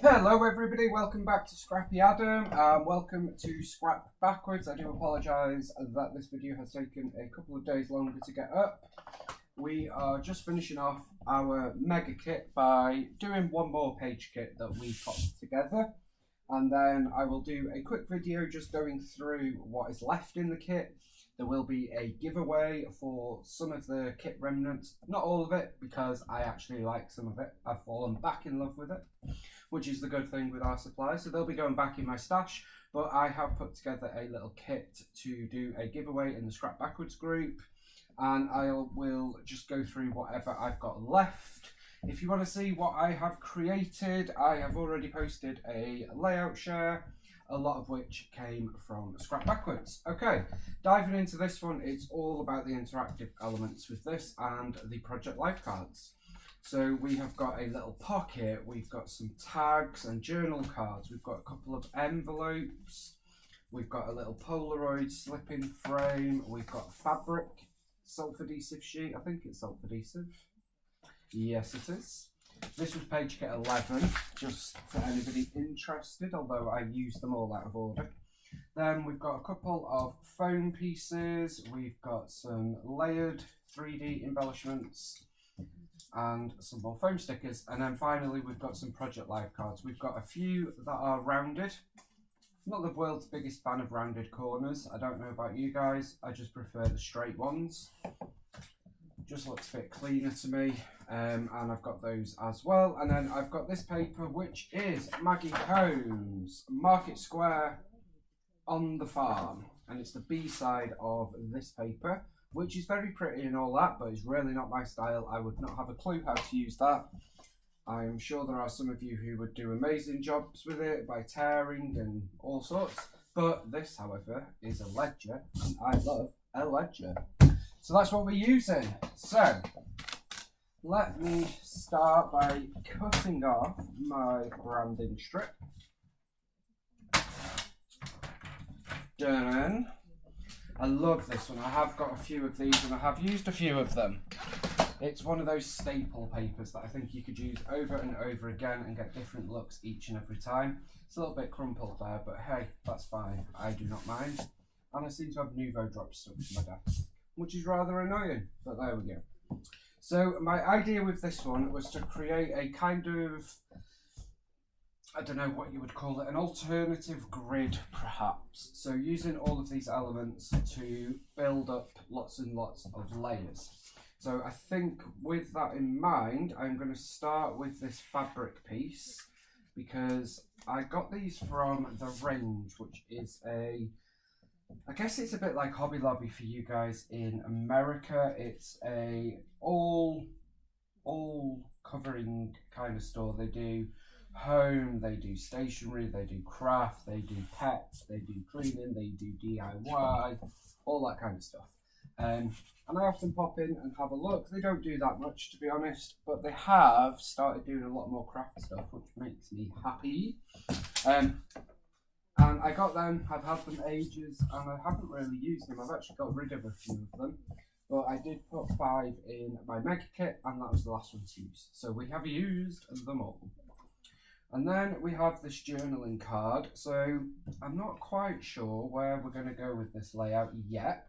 Hello everybody, welcome back to Scrappy Adam, welcome to Scrap Backwards. I do apologise that this video has taken a couple of days longer to get up. We are just finishing off our mega kit by doing one more page kit that we put together, and then I will do a quick video just going through what is left in the kit. There will be a giveaway for some of the kit remnants, not all of it because I actually like some of it. I've fallen back in love with it, which is the good thing with our supplies. So they'll be going back in my stash, but I have put together a little kit to do a giveaway in the Scrap Backwards group, and I will just go through whatever I've got left. If you want to see what I have created, I have already posted a layout share, a lot of which came from Scrap Backwards. Okay, diving into this one, it's all about the interactive elements with this and the project life cards. So we have got a little pocket, we've got some tags and journal cards, we've got a couple of envelopes, we've got a little Polaroid slip-in frame, we've got fabric, self-adhesive sheet, I think it's self-adhesive. Yes it is. This was page kit 11, just for anybody interested, although I used them all out of order. Then we've got a couple of foam pieces, we've got some layered 3D embellishments, and some more foam stickers, and then finally we've got some project life cards. We've got a few that are rounded. I'm not the world's biggest fan of rounded corners. I don't know about you guys, I just prefer the straight ones. Just looks a bit cleaner to me, and I've got those as well. And then I've got this paper, which is Maggie Holmes Market Square on the Farm, and it's the B side of this paper, which is very pretty and all that, but it's really not my style. I would not have a clue how to use that. I'm sure there are some of you who would do amazing jobs with it by tearing and all sorts, but this, however, is a ledger, and I love a ledger. So that's what we're using. So let me start by cutting off my branding strip. Done. I love this one. I have got a few of these and I have used a few of them. It's one of those staple papers that I think you could use over and over again and get different looks each and every time. It's a little bit crumpled there, but hey, that's fine. I do not mind. And I seem to have Nouveau drops stuck to my desk, which is rather annoying, but there we go. So my idea with this one was to create a kind of, I don't know what you would call it, an alternative grid perhaps. So using all of these elements to build up lots and lots of layers. So I think with that in mind, I'm going to start with this fabric piece because I got these from The Range, which is I guess it's a bit like Hobby Lobby for you guys in America. It's a all covering kind of store. They do home, they do stationery, they do craft, they do pets, they do cleaning, they do DIY, all that kind of stuff. And I often pop in and have a look. They don't do that much, to be honest, but they have started doing a lot more craft stuff, which makes me happy. And I got them, I've had them ages, and I haven't really used them. I've actually got rid of a few of them, but I did put 5 in my mega kit, and that was the last one to use. So we have used them all. And then we have this journaling card. So I'm not quite sure where we're going to go with this layout yet.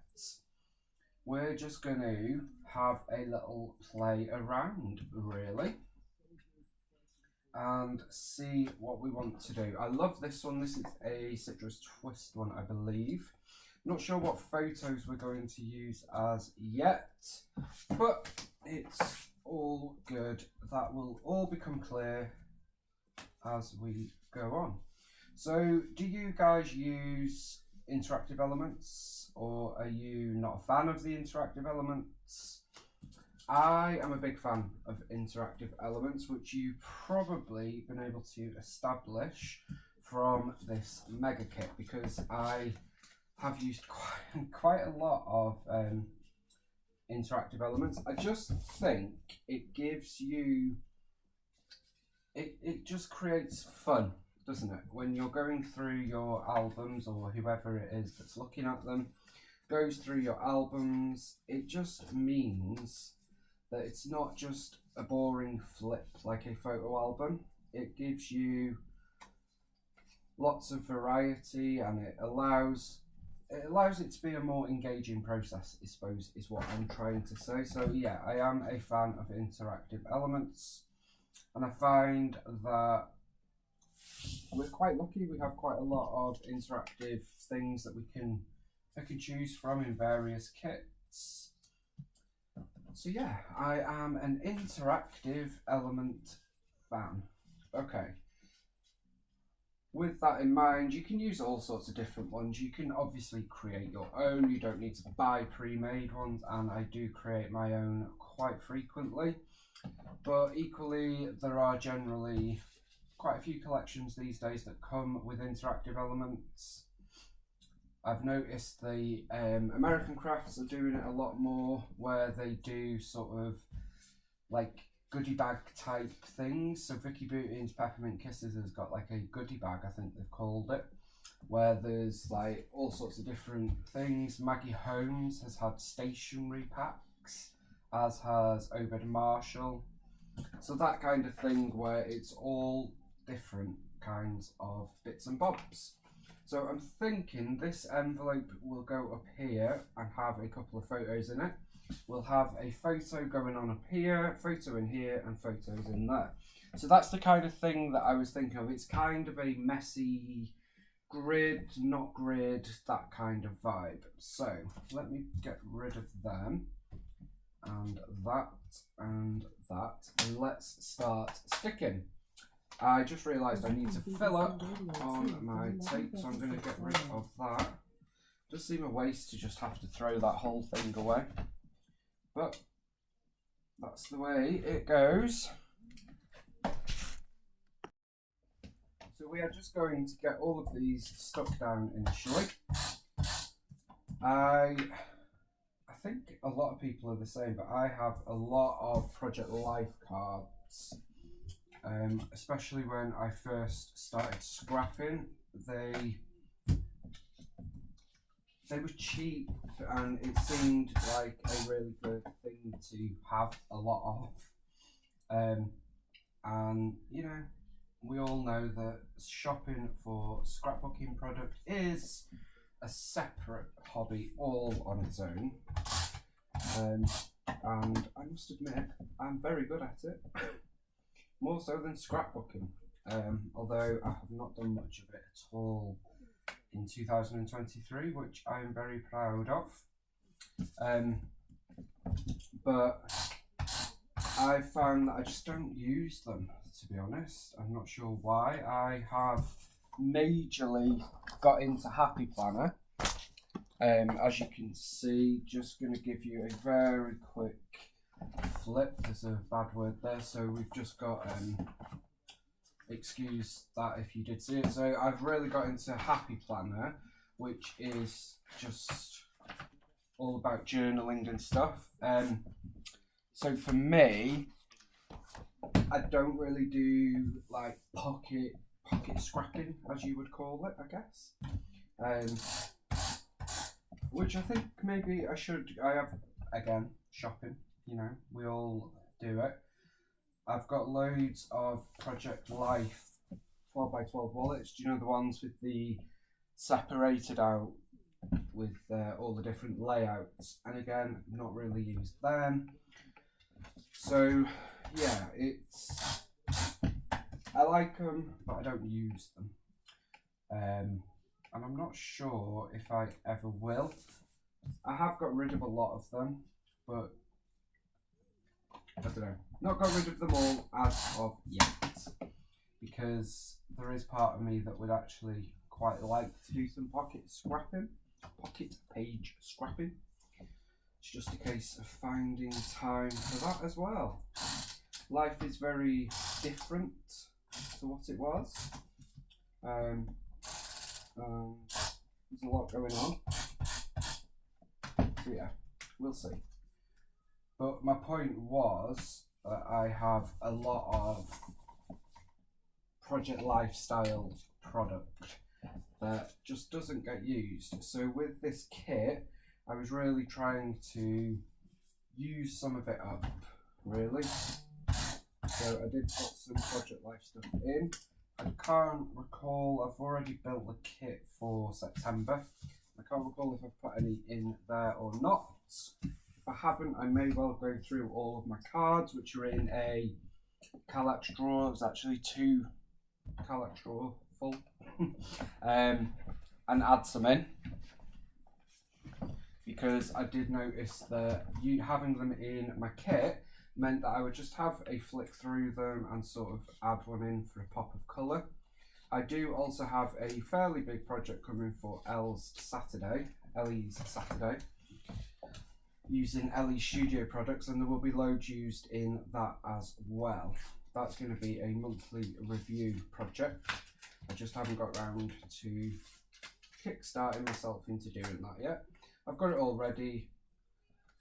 We're just going to have a little play around, really, and see what we want to do. I love this one. This is a citrus twist one, I believe. Not sure what photos we're going to use as yet, but it's all good. That will all become clear as we go on. So do you guys use interactive elements, or are you not a fan of the interactive elements? I am a big fan of interactive elements, which you've probably been able to establish from this mega kit, because I have used quite a lot of interactive elements. I just think it gives you, it just creates fun, doesn't it? When you're going through your albums, or whoever it is that's looking at them goes through your albums, it just means that it's not just a boring flip like a photo album. it gives you lots of variety, and it allows it to be a more engaging process, I suppose, is what I'm trying to say. So yeah, I am a fan of interactive elements, and I find that we're quite lucky. We have quite a lot of interactive things that I can choose from in various kits. So yeah, I am an interactive element fan. Okay. With that in mind, you can use all sorts of different ones. You can obviously create your own. You don't need to buy pre-made ones, and I do create my own quite frequently. But equally, there are generally quite a few collections these days that come with interactive elements. I've noticed the American crafts are doing it a lot more, where they do sort of like goodie bag type things. So Vicky Bootin's Peppermint Kisses has got like a goodie bag, I think they've called it, where there's like all sorts of different things. Maggie Holmes has had stationery packs, as has Obed Marshall. So that kind of thing where it's all different kinds of bits and bobs. So I'm thinking this envelope will go up here and have a couple of photos in it. We'll have a photo going on up here, photo in here, and photos in there. So that's the kind of thing that I was thinking of. It's kind of a messy grid, not grid, that kind of vibe. So let me get rid of them, and that, and that, and let's start sticking. I just realised I need to fill up on my tape, so I'm going to get rid of that. Does seem a waste to just have to throw that whole thing away, but that's the way it goes. So we are just going to get all of these stuck down initially. I think a lot of people are the same, but I have a lot of Project Life cards. Especially when I first started scrapping, they were cheap, and it seemed like a really good thing to have a lot of. And you know, we all know that shopping for scrapbooking product is a separate hobby all on its own. And I must admit, I'm very good at it. More so than scrapbooking, although I have not done much of it at all in 2023, which I am very proud of. But I found that I just don't use them, to be honest. I'm not sure why. I have majorly got into Happy Planner. As you can see, just going to give you a very quick flip. There's a bad word there, so we've just got excuse that if you did see it. So I've really got into Happy Planner, which is just all about journaling and stuff. So for me, I don't really do like pocket scrapping, as you would call it, I guess. Which I think maybe I should. I have, again, shopping. You know, we all do it. I've got loads of Project Life 12x12 wallets. Do you know the ones with the separated out with all the different layouts? And again, not really used them. So yeah, I like them, but I don't use them. And I'm not sure if I ever will. I have got rid of a lot of them, but I don't know. Not got rid of them all as of yet, because there is part of me that would actually quite like to do some pocket page scrapping. It's just a case of finding time for that as well. Life is very different to what it was. There's a lot going on. So yeah, we'll see. But my point was that I have a lot of Project Lifestyle product that just doesn't get used. So with this kit, I was really trying to use some of it up, really. So I did put some Project Life stuff in. I can't recall, I've already built the kit for September. I can't recall if I've put any in there or not. If I haven't, I may well go through all of my cards, which are in a Kallax drawer. There's actually 2 Kallax drawer full. And add some in. Because I did notice that having them in my kit meant that I would just have a flick through them and sort of add one in for a pop of colour. I do also have a fairly big project coming for Ellie's Saturday, using Ellie's Studio products, and there will be loads used in that as well. That's going to be a monthly review project. I just haven't got round to kickstarting myself into doing that yet. I've got it all ready.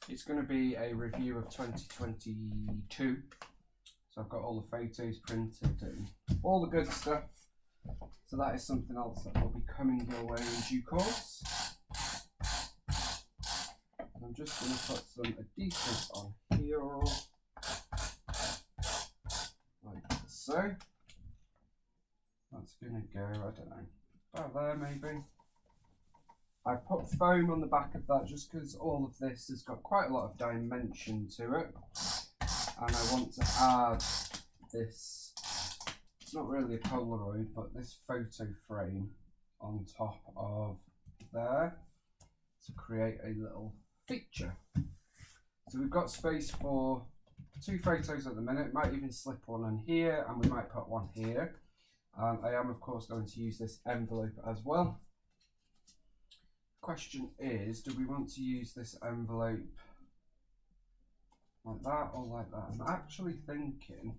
It's going to be a review of 2022. So I've got all the photos printed and all the good stuff. So that is something else that will be coming your way in due course. I'm just going to put some adhesive on here, like so. That's going to go, I don't know, about there maybe. I put foam on the back of that just because all of this has got quite a lot of dimension to it, and I want to add this, it's not really a Polaroid, but this photo frame on top of there to create a little feature. So we've got space for 2 photos at the minute, might even slip one in here, and we might put one here. And I am of course going to use this envelope as well. Question is, do we want to use this envelope like that or like that? I'm actually thinking,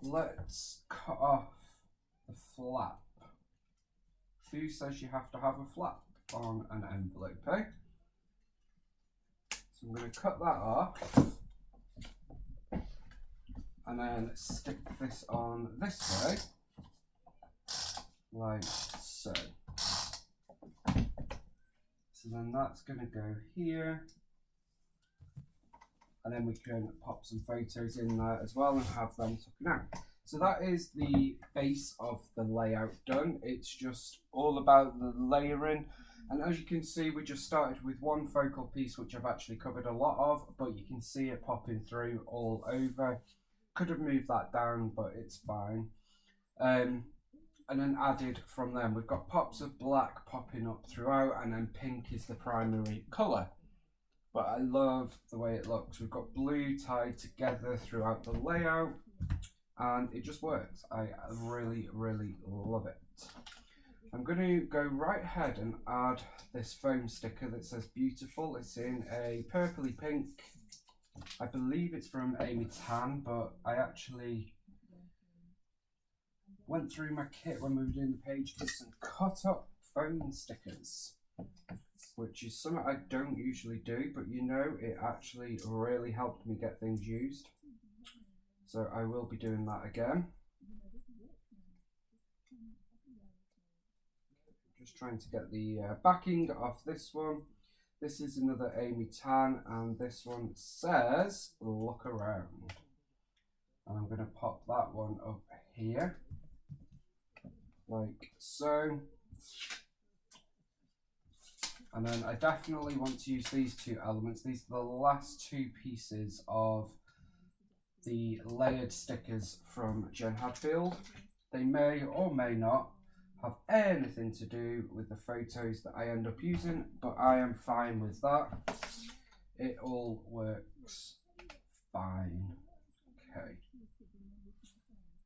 let's cut off the flap. Who says you have to have a flap on an envelope, eh? So I'm going to cut that off and then stick this on this way, like so. So then that's going to go here, and then we can pop some photos in there as well and have them taken out. So that is the base of the layout done. It's just all about the layering, and as you can see, we just started with one focal piece, which I've actually covered a lot of, but you can see it popping through all over. Could have moved that down, but it's fine. And then added from them, we've got pops of black popping up throughout, and then pink is the primary colour. But I love the way it looks. We've got blue tied together throughout the layout, and it just works. I really, really love it. I'm going to go right ahead and add this foam sticker that says beautiful. It's in a purpley pink. I believe it's from Amy Tan, but I actually went through my kit when we were doing the page kits and cut up foam stickers, which is something I don't usually do, but you know, it actually really helped me get things used. So I will be doing that again. Just trying to get the backing off this one. This is another Amy Tan, and this one says look around. And I'm going to pop that one up here, like so. And then I definitely want to use these 2 elements. These are the last 2 pieces of the layered stickers from Jen Hadfield. They may or may not have anything to do with the photos that I end up using, but I am fine with that. It all works fine. Okay.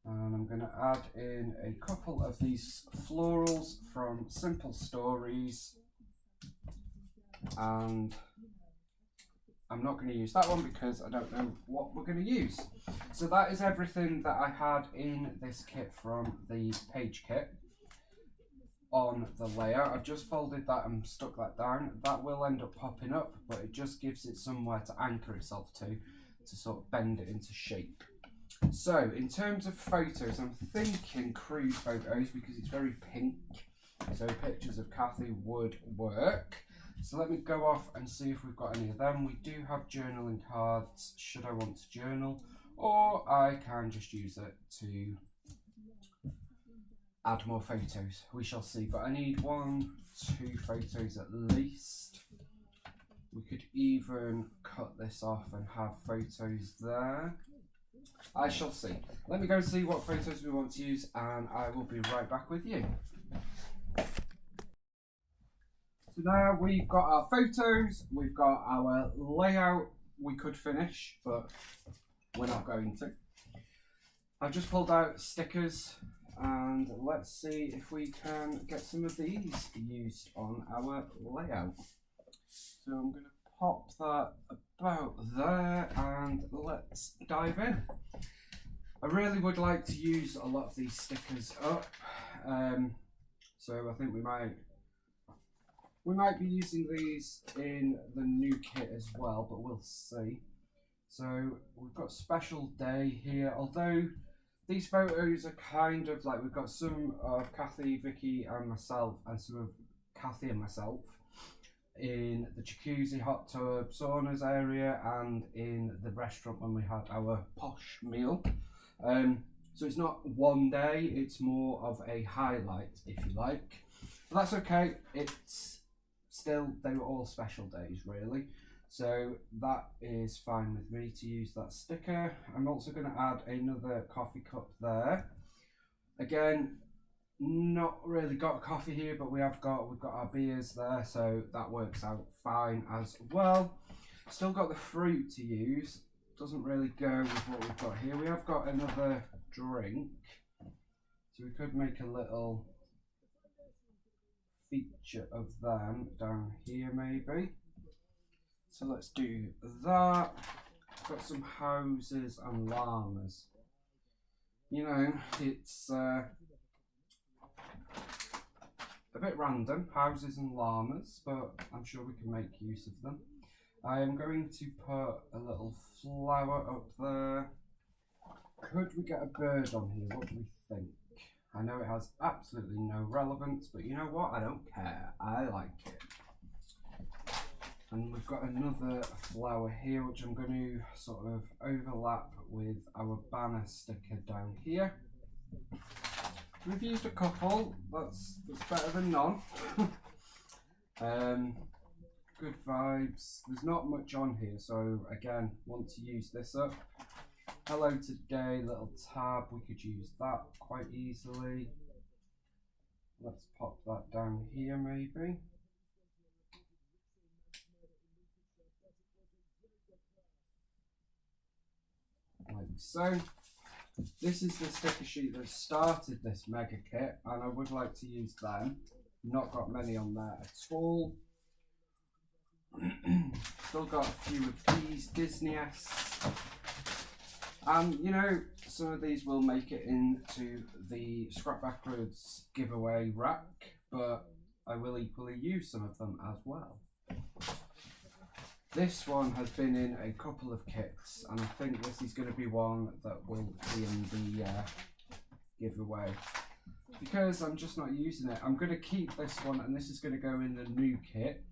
And I'm going to add in a couple of these florals from Simple Stories, and I'm not going to use that one because I don't know what we're going to use. So that is everything that I had in this kit from the page kit on the layout. I've just folded that and stuck that down. That will end up popping up, but it just gives it somewhere to anchor itself to sort of bend it into shape. So in terms of photos, I'm thinking crude photos because it's very pink, so pictures of Kathy would work. So let me go off and see if we've got any of them. We do have journaling cards, should I want to journal, or I can just use it to add more photos. We shall see, but I need 1, 2 photos at least. We could even cut this off and have photos there. I shall see. Let me go see what photos we want to use and I will be right back with you. So now we've got our photos, we've got our layout. We could finish, but we're not going to. I've just pulled out stickers and let's see if we can get some of these used on our layout. So I'm going to pop that about there and let's dive in. I really would like to use a lot of these stickers up, so I think we might be using these in the new kit as well, but we'll see. So we've got special day here, although these photos are kind of like, we've got some of Kathy, Vicky and myself, and some of Kathy and myself in the jacuzzi, hot tub, saunas area and in the restaurant when we had our posh meal. So it's not one day, it's more of a highlight if you like. But that's okay, it's still, they were all special days really. So that is fine with me to use that sticker. I'm also going to add another coffee cup there. Again, not really got coffee here, but we've got our beers there, so that works out fine as well. Still got the fruit to use. Doesn't really go with what we've got here. We have got another drink, so we could make a little feature of them down here maybe. So let's do that. Got some houses and llamas. You know, it's a bit random, houses and llamas, but I'm sure we can make use of them. I am going to put a little flower up there. Could we get a bird on here? What do we think? I know it has absolutely no relevance, but you know what? I don't care. I like it. And we've got another flower here, which I'm going to sort of overlap with our banner sticker down here. We've used a couple, that's better than none. Good vibes. There's not much on here, so again, want to use this up. Hello today, little tab, we could use that quite easily. Let's pop that down here maybe. Like so. This is the sticker sheet that started this mega kit, and I would like to use them. Not got many on there at all. Still got a few of these Disney-esque. You know, some of these will make it into the Scrap Backwards giveaway rack, but I will equally use some of them as well. This one has been in a couple of kits, and I think this is going to be one that will be in the giveaway. Because I'm just not using it, I'm going to keep this one, and this is going to go in the new kit,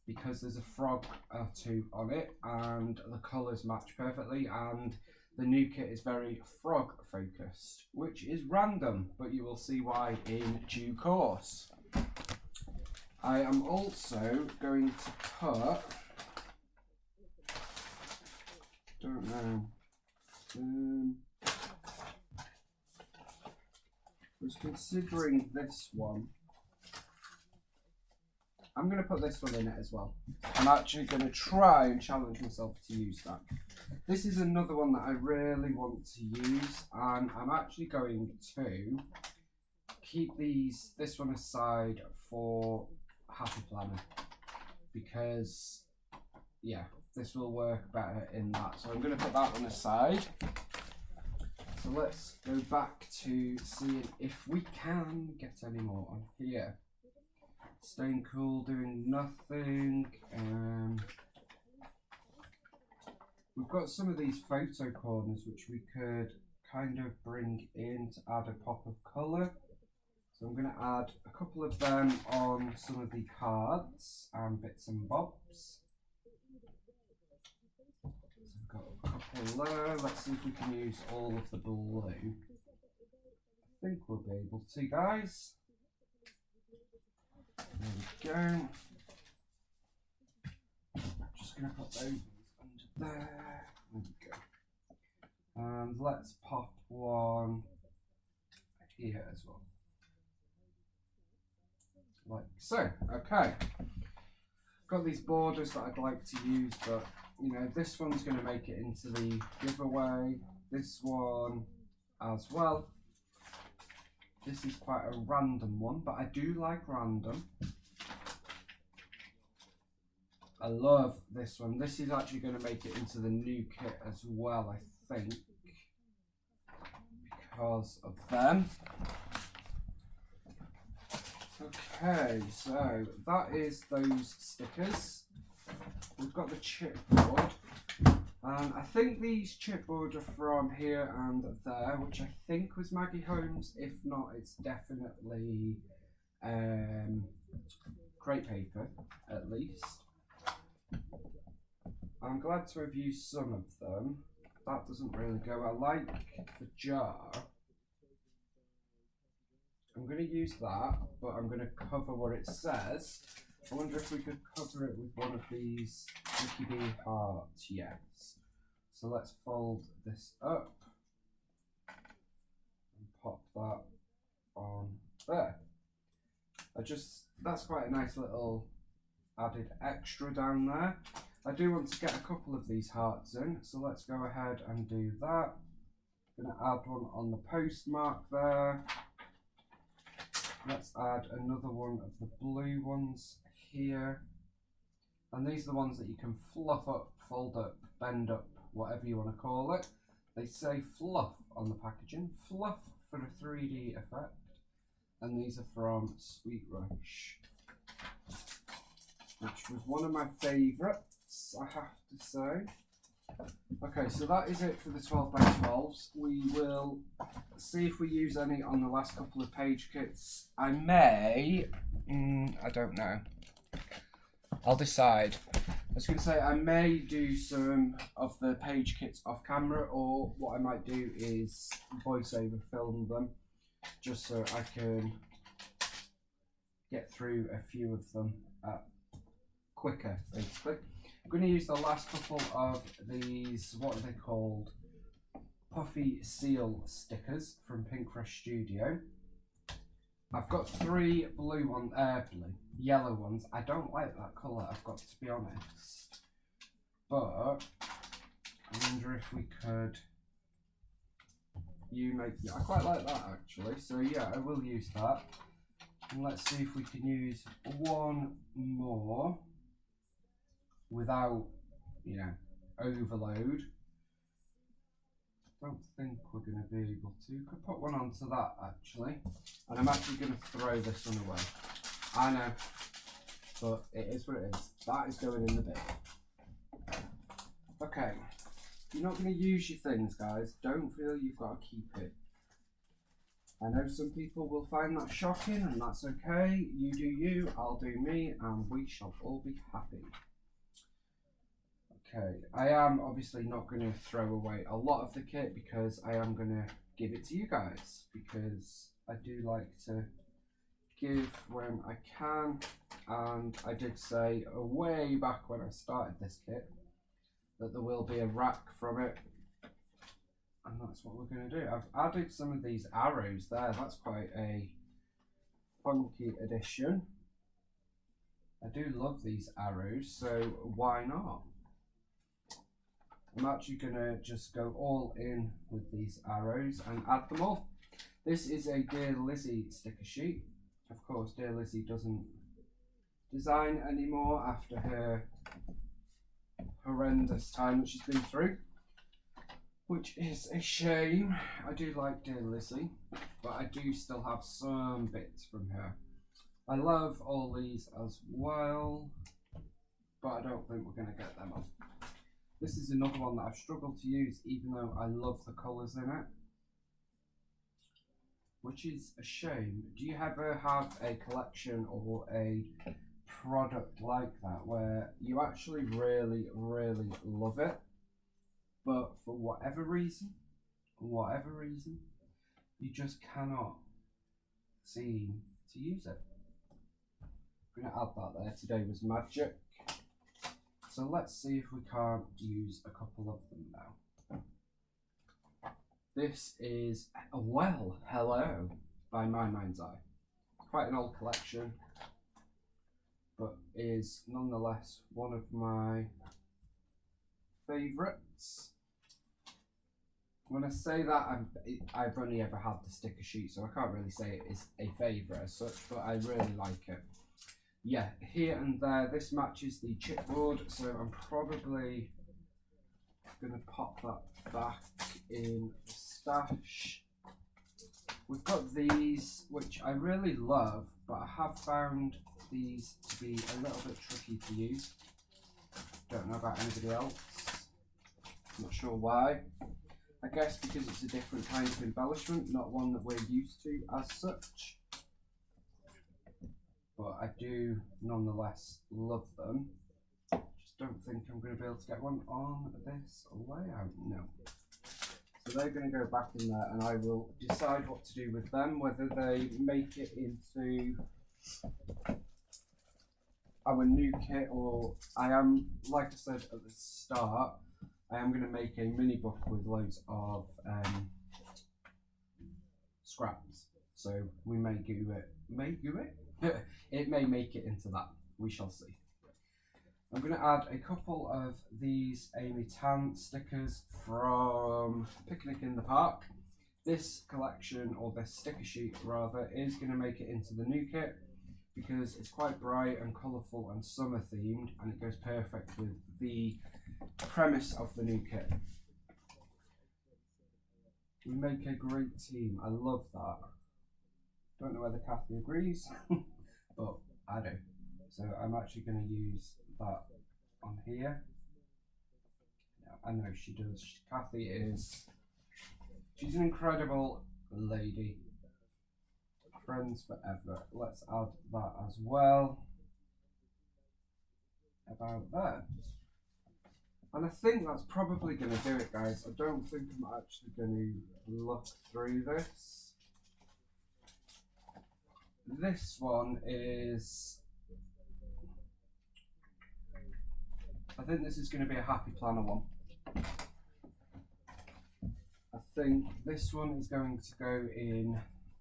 because there's a frog or two on it, and the colours match perfectly, and the new kit is very frog focused, which is random, but you will see why in due course. I am also going to put, don't know, I was considering this one. I'm going to put this one in it as well. I'm actually going to try and challenge myself to use that. This is another one that I really want to use, and I'm actually going to keep this one aside for Happy Planner, because yeah, this will work better in that. So I'm going to put that one aside. So let's go back to seeing if we can get any more on here. Staying cool, doing nothing. We've got some of these photo corners which we could kind of bring in to add a pop of colour. So I'm going to add a couple of them on some of the cards and bits and bobs. So I've got a couple there. Let's see if we can use all of the blue. I think we'll be able to, guys. There we go. Just going to put those under there. There we go. And let's pop one here as well. Like so. Okay. Got these borders that I'd like to use, but you know, this one's going to make it into the giveaway. This one as well. This is quite a random one, but I do like random. I love this one. This is actually going to make it into the new kit as well, I think, because of them. Okay, so that is those stickers. We've got the chipboard, and I think these chipboard are from here and there, which I think was Maggie Holmes. If not, it's definitely crepe paper, at least. I'm glad to have used some of them. That doesn't really go. I like the jar. I'm going to use that, but I'm going to cover what it says. I wonder if we could cover it with one of these Mickey B hearts. Yes. So let's fold this up and pop that on there. That's quite a nice little added extra down there. I do want to get a couple of these hearts in, so let's go ahead and do that. I'm going to add one on the postmark there. Let's add another one of the blue ones here. And these are the ones that you can fluff up, fold up, bend up, whatever you want to call it. They say fluff on the packaging. Fluff for a 3D effect. And these are from Sweet Rush, which was one of my favourites, I have to say. Okay, so that is it for the 12x12s. We will see if we use any on the last couple of page kits. I may, I don't know. I'll decide. I was going to say I may do some of the page kits off camera, or what I might do is voiceover film them, just so I can get through a few of them quicker, basically. I'm going to use the last couple of these, what are they called? Puffy Seal stickers from Pink Fresh Studio. I've got 3 yellow ones. I don't like that colour, I've got to be honest. But I wonder if we could. I quite like that actually. So yeah, I will use that. And let's see if we can use one more without, overload. Don't think we're going to be able to. Could put one onto that actually, and I'm actually going to throw this one away. I know, but it is what it is. That is going in the bin. Okay, if you're not going to use your things, guys, don't feel you've got to keep it. I know some people will find that shocking, and that's okay. You do you, I'll do me, and we shall all be happy. Okay, I am obviously not going to throw away a lot of the kit because I am going to give it to you guys, because I do like to give when I can, and I did say way back when I started this kit that there will be a rack from it, and that's what we're going to do. I've added some of these arrows there. That's quite a funky addition. I do love these arrows, so why not? I'm actually going to just go all in with these arrows and add them all. This is a Dear Lizzie sticker sheet. Of course, Dear Lizzie doesn't design anymore after her horrendous time that she's been through, which is a shame. I do like Dear Lizzie, but I do still have some bits from her. I love all these as well, but I don't think we're going to get them on. This is another one that I've struggled to use, even though I love the colours in it, which is a shame. Do you ever have a collection or a product like that where you actually really, really love it, but for whatever reason, you just cannot seem to use it. I'm going to add that there. Today was magic. So let's see if we can't use a couple of them now. This is, well, hello, by My Mind's Eye. Quite an old collection, but is nonetheless one of my favourites. When I say that, I've only ever had the sticker sheet, so I can't really say it is a favourite as such, but I really like it. Yeah, here and there, this matches the chipboard, so I'm probably going to pop that back in the stash. We've got these, which I really love, but I have found these to be a little bit tricky to use. Don't know about anybody else. Not sure why. I guess because it's a different kind of embellishment, not one that we're used to as such. But I do nonetheless love them. Just don't think I'm going to be able to get one on this layout. No. So they're going to go back in there, and I will decide what to do with them, whether they make it into our new kit, or I am, like I said at the start, I am going to make a mini book with loads of scraps. So we may do it. It may make it into that. We shall see. I'm going to add a couple of these Amy Tan stickers from Picnic in the Park. This collection, or this sticker sheet rather, is going to make it into the new kit because it's quite bright and colourful and summer themed, and it goes perfect with the premise of the new kit. We make a great team. I love that. Don't know whether Kathy agrees, but I do. So I'm actually going to use that on here. I know she does. Kathy she's an incredible lady. Friends forever. Let's add that as well. About there. And I think that's probably going to do it, guys. I don't think I'm actually going to look through this. This one is, I think this is going to be a Happy Planner one. I think this one is going to go in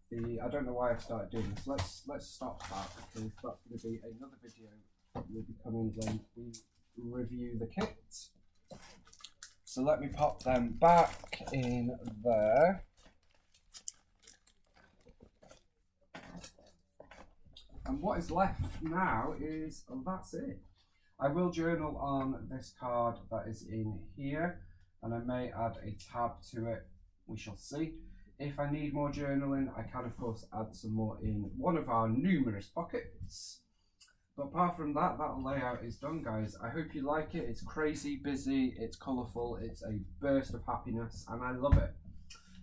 the, I don't know why I've started doing this. Let's stop that, because that's going to be another video that will be coming when we review the kit. So let me pop them back in there. And what is left now is, that's it. I will journal on this card that is in here, and I may add a tab to it. We shall see. If I need more journaling, I can of course add some more in one of our numerous pockets. But apart from that, that layout is done, guys. I hope you like it. It's crazy, busy, it's colourful, it's a burst of happiness, and I love it.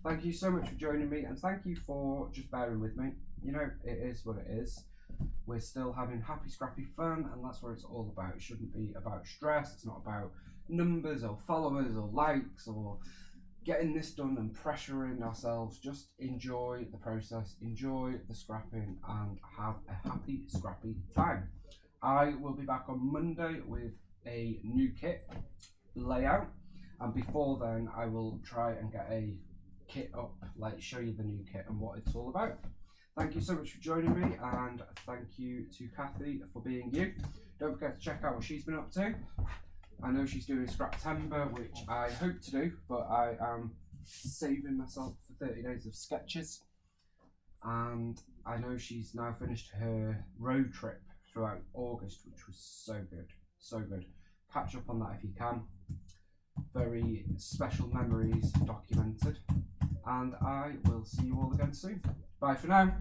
Thank you so much for joining me, and thank you for just bearing with me. You know, it is what it is. We're still having happy, scrappy fun, and that's what it's all about. It shouldn't be about stress. It's not about numbers or followers or likes or getting this done and pressuring ourselves. Just enjoy the process, enjoy the scrapping, and have a happy, scrappy time. I will be back on Monday with a new kit layout, and before then I will try and get a kit up, like show you the new kit and what it's all about. Thank you so much for joining me, and thank you to Kathy for being you. Don't forget to check out what she's been up to. I know she's doing Scraptember, which I hope to do, but I am saving myself for 30 days of sketches. And I know she's now finished her road trip throughout August, which was so good, so good. Catch up on that if you can. Very special memories documented. And I will see you all again soon. Bye for now.